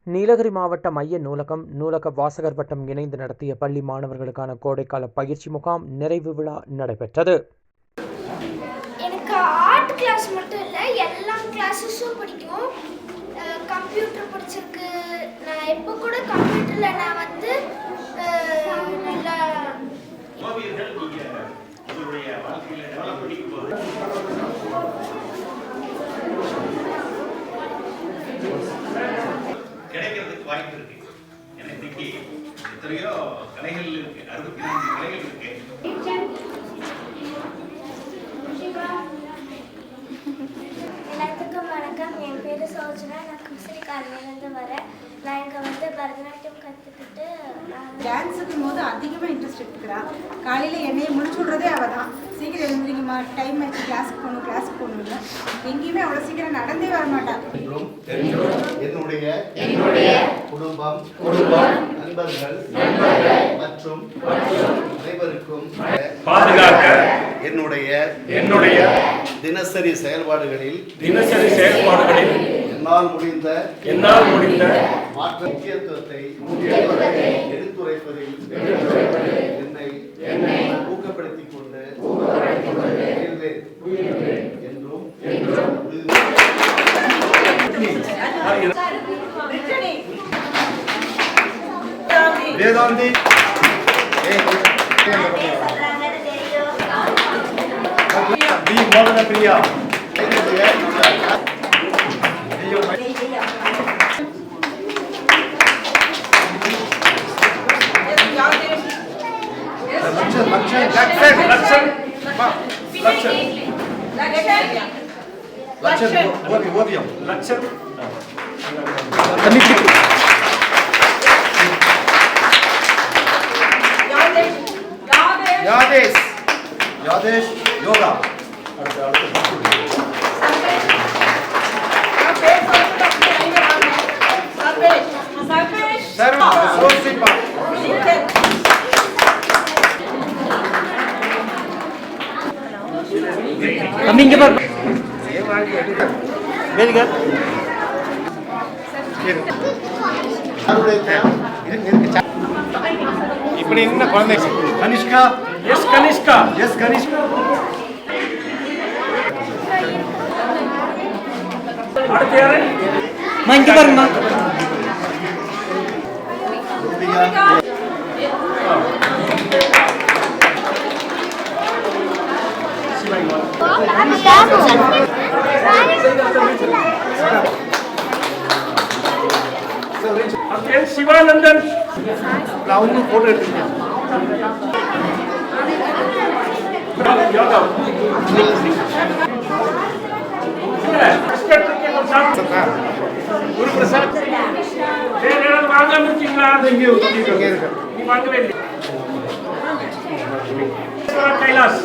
நீலகிரி மாவட்ட மைய நூலகம், நூலக வாசகர் வட்டம் இணைந்து நடத்திய பள்ளி மாணவர்களுக்கான கோடைக்கால பயிற்சி முகாம் நிறைவு விழா நடைபெற்றது. எனக்கு ஆர்ட் கிளாஸ் மட்டும் இல்லை, எல்லா கிளாஸஸும் பிடிக்கும். கம்ப்யூட்டர் பிடிச்சிருக்கு. நான் எப்போ கூட கம்ப்யூட்டரில் நான் வந்து நல்லா கிடைக்கிறதுக்கு வாய்ப்பு இருக்கு. எனக்கு எத்தனையோ கலைகள் இருக்கு, 64 கலைகள் இருக்கு. எல்லாத்துக்கும் வணக்கம். என் பேர் சோஜனா. நான் குசிரிக்காலிலேருந்து வரேன். நான் இங்கே வந்து பரதநாட்டியம் கற்றுக்கிட்டு டான்ஸுக்கு போது அதிகமாக இன்ட்ரெஸ்ட் எடுத்துக்கிறா. காலையில் என்னையை முடிச்சு விட்றதே அவள் தான். சீக்கிரம் எழுந்திரிக்குமா, டைம் ஆச்சு, கிளாஸுக்கு போகணும் இல்லை, எங்கேயுமே அவ்வளோ சீக்கிரம் நடந்தே வர மாட்டாள். என்னுடைய குடும்பம், நண்பர்கள் மற்றும் அனைவருக்கும் பாதுகாக்க என்னுடைய தினசரி செயல்பாடுகளில் என்னால் முடிந்த மாற்ற முக்கியத்துவத்தை எடுத்துரைப்பதில் என்னை ஊக்கப்படுத்திக் கொண்டு என்றும் வேதாந்தி மோகன பிரியா ஓவியம் லட்சம் யாதேஷ் யோகா இப்படி என்ன குழந்தை கனிஷ்கா எஸ் கனிஷ்கா அடுத்து யாரு இங்க பாருங்க சிவானந்தன் நான் ஒன்னும் போட்டோ எடுத்துருக்கேன். குரு பிரசாத் வாங்காம இருக்கீங்களா? நீ வாங்கவே இல்லை. கைலாஷ்